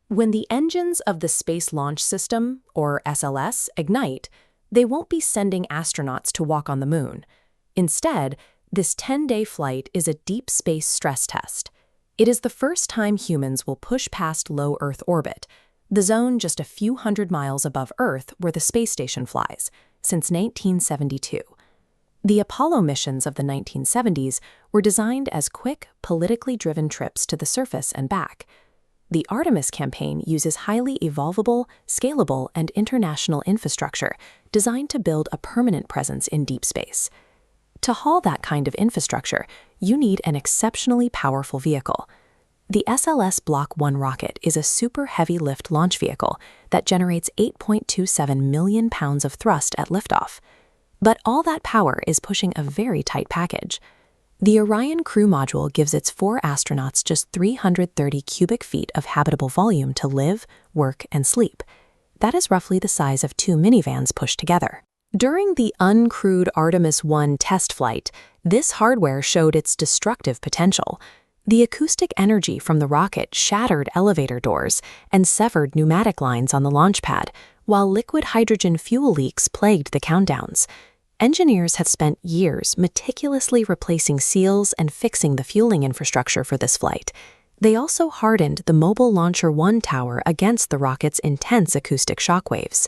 When the engines of the Space Launch System, or SLS, ignite, they won't be sending astronauts to walk on the moon. Instead, this 10-day flight is a deep space stress test. It is the first time humans will push past low Earth orbit, the zone just a few hundred miles above Earth where the space station flies, since 1972. The Apollo missions of the 1970s were designed as quick, politically driven trips to the surface and back. The Artemis campaign uses highly evolvable, scalable, and international infrastructure designed to build a permanent presence in deep space. To haul that kind of infrastructure, you need an exceptionally powerful vehicle. The SLS Block 1 rocket is a super heavy lift launch vehicle that generates 8.27 million pounds of thrust at liftoff. But all that power is pushing a very tight package. The Orion crew module gives its 4 astronauts just 330 cubic feet of habitable volume to live, work, and sleep. That is roughly the size of 2 minivans pushed together. During the uncrewed Artemis I test flight, this hardware showed its destructive potential. The acoustic energy from the rocket shattered elevator doors and severed pneumatic lines on the launch pad, while liquid hydrogen fuel leaks plagued the countdowns. Engineers have spent years meticulously replacing seals and fixing the fueling infrastructure for this flight. They also hardened the Mobile Launcher 1 tower against the rocket's intense acoustic shockwaves.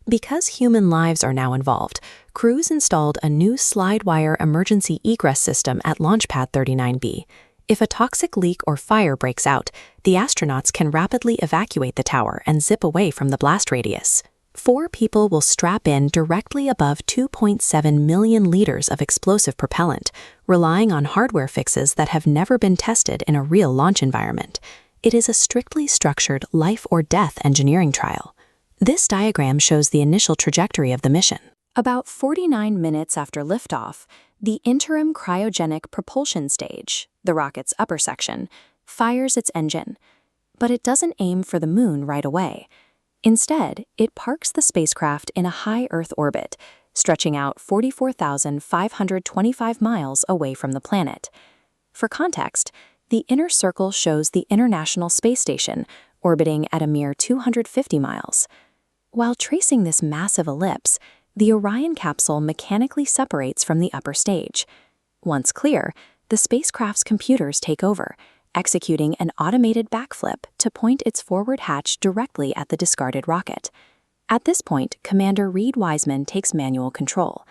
Because human lives are now involved, crews installed a new slide-wire emergency egress system at Launchpad 39B. If a toxic leak or fire breaks out, the astronauts can rapidly evacuate the tower and zip away from the blast radius. 4 people will strap in directly above 2.7 million liters of explosive propellant, relying on hardware fixes that have never been tested in a real launch environment. It is a strictly structured life-or-death engineering trial. This diagram shows the initial trajectory of the mission. About 49 minutes after liftoff, the interim cryogenic propulsion stage, the rocket's upper section, fires its engine. But it doesn't aim for the moon right away. Instead, it parks the spacecraft in a high Earth orbit, stretching out 44,525 miles away from the planet. For context, the inner circle shows the International Space Station, orbiting at a mere 250 miles. While tracing this massive ellipse, the Orion capsule mechanically separates from the upper stage. Once clear, the spacecraft's computers take over, executing an automated backflip to point its forward hatch directly at the discarded rocket. At this point, Commander Reed Wiseman takes manual control.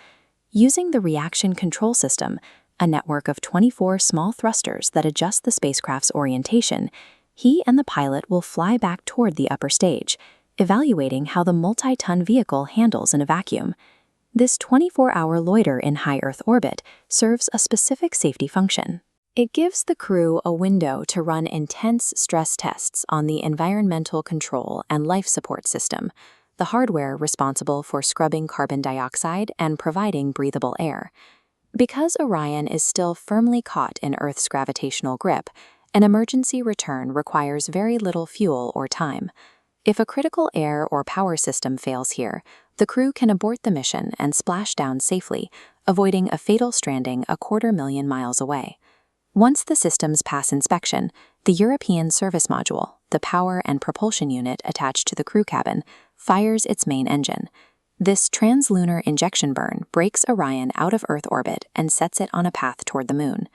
Using the reaction control system, a network of 24 small thrusters that adjust the spacecraft's orientation, he and the pilot will fly back toward the upper stage, evaluating how the multi-ton vehicle handles in a vacuum. This 24-hour loiter in high Earth orbit serves a specific safety function. It gives the crew a window to run intense stress tests on the environmental control and life support system, the hardware responsible for scrubbing carbon dioxide and providing breathable air. Because Orion is still firmly caught in Earth's gravitational grip, an emergency return requires very little fuel or time. If a critical air or power system fails here, the crew can abort the mission and splash down safely, avoiding a fatal stranding 250,000 miles away. Once the systems pass inspection, the European Service Module, the power and propulsion unit attached to the crew cabin, fires its main engine. This translunar injection burn breaks Orion out of Earth orbit and sets it on a path toward the moon.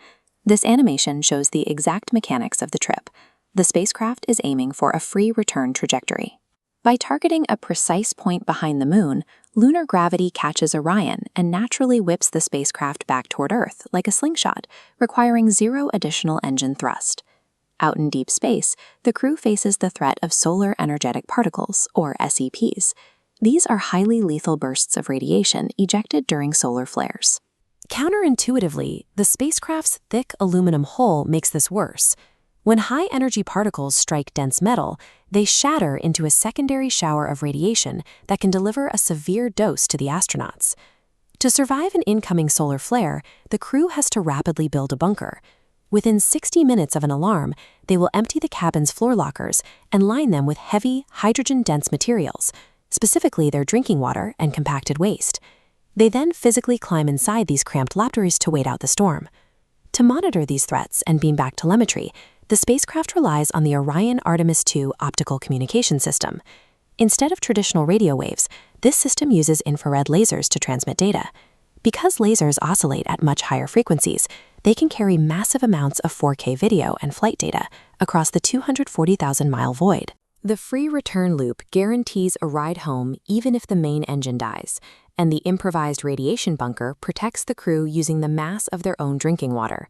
This animation shows the exact mechanics of the trip. The spacecraft is aiming for a free return trajectory. By targeting a precise point behind the moon, lunar gravity catches Orion and naturally whips the spacecraft back toward Earth like a slingshot, requiring 0 additional engine thrust. Out in deep space, the crew faces the threat of solar energetic particles, or SEPs. These are highly lethal bursts of radiation ejected during solar flares. Counterintuitively, the spacecraft's thick aluminum hull makes this worse. When high-energy particles strike dense metal, they shatter into a secondary shower of radiation that can deliver a severe dose to the astronauts. To survive an incoming solar flare, the crew has to rapidly build a bunker. Within 60 minutes of an alarm, they will empty the cabin's floor lockers and line them with heavy, hydrogen-dense materials, specifically their drinking water and compacted waste. They then physically climb inside these cramped laboratories to wait out the storm. To monitor these threats and beam back telemetry, the spacecraft relies on the Orion Artemis II optical communication system. Instead of traditional radio waves, this system uses infrared lasers to transmit data. Because lasers oscillate at much higher frequencies, they can carry massive amounts of 4K video and flight data across the 240,000-mile void. The free return loop guarantees a ride home even if the main engine dies, and the improvised radiation bunker protects the crew using the mass of their own drinking water.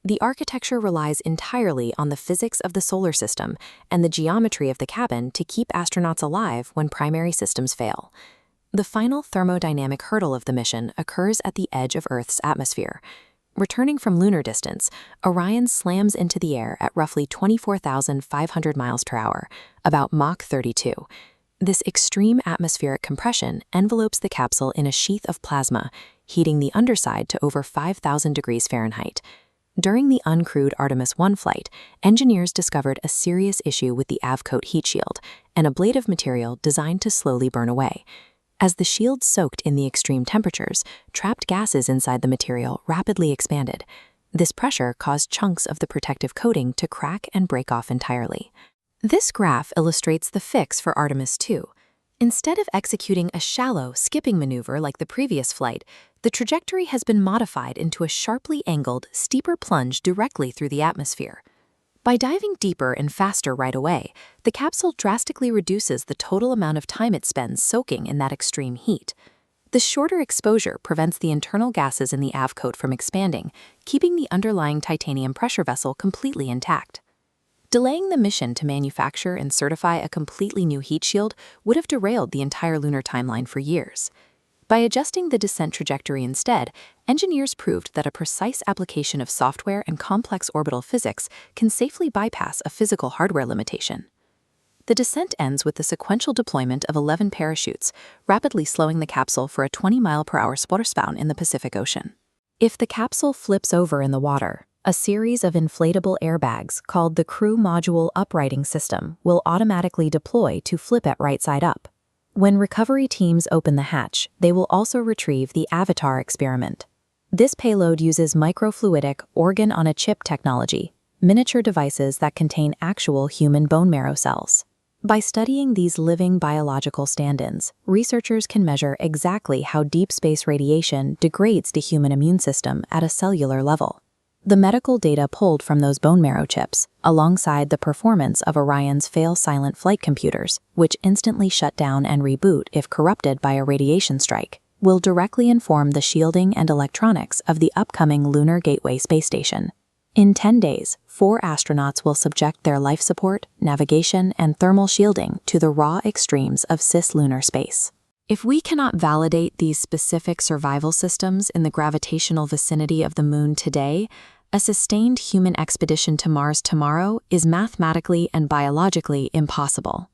The architecture relies entirely on the physics of the solar system and the geometry of the cabin to keep astronauts alive when primary systems fail. The final thermodynamic hurdle of the mission occurs at the edge of Earth's atmosphere. Returning from lunar distance, Orion slams into the air at roughly 24,500 miles per hour, about Mach 32. This extreme atmospheric compression envelopes the capsule in a sheath of plasma, heating the underside to over 5,000 degrees Fahrenheit. During the uncrewed Artemis I flight, engineers discovered a serious issue with the avcoat heat shield, an ablative material designed to slowly burn away. As the shield soaked in the extreme temperatures, trapped gases inside the material rapidly expanded. This pressure caused chunks of the protective coating to crack and break off entirely. This graph illustrates the fix for Artemis II. Instead of executing a shallow, skipping maneuver like the previous flight, the trajectory has been modified into a sharply angled, steeper plunge directly through the atmosphere. By diving deeper and faster right away, the capsule drastically reduces the total amount of time it spends soaking in that extreme heat. The shorter exposure prevents the internal gases in the avcoat from expanding, keeping the underlying titanium pressure vessel completely intact. Delaying the mission to manufacture and certify a completely new heat shield would have derailed the entire lunar timeline for years. By adjusting the descent trajectory instead, engineers proved that a precise application of software and complex orbital physics can safely bypass a physical hardware limitation. The descent ends with the sequential deployment of 11 parachutes, rapidly slowing the capsule for a 20-mile-per-hour spotter in the Pacific Ocean. If the capsule flips over in the water, a series of inflatable airbags called the Crew Module Uprighting System will automatically deploy to flip it right side up. When recovery teams open the hatch, they will also retrieve the Avatar experiment. This payload uses microfluidic organ-on-a-chip technology, miniature devices that contain actual human bone marrow cells. By studying these living biological stand-ins, researchers can measure exactly how deep space radiation degrades the human immune system at a cellular level. The medical data pulled from those bone marrow chips, alongside the performance of Orion's fail-silent flight computers, which instantly shut down and reboot if corrupted by a radiation strike, will directly inform the shielding and electronics of the upcoming Lunar Gateway space station. In 10 days, 4 astronauts will subject their life support, navigation, and thermal shielding to the raw extremes of cislunar space. If we cannot validate these specific survival systems in the gravitational vicinity of the Moon today, a sustained human expedition to Mars tomorrow is mathematically and biologically impossible.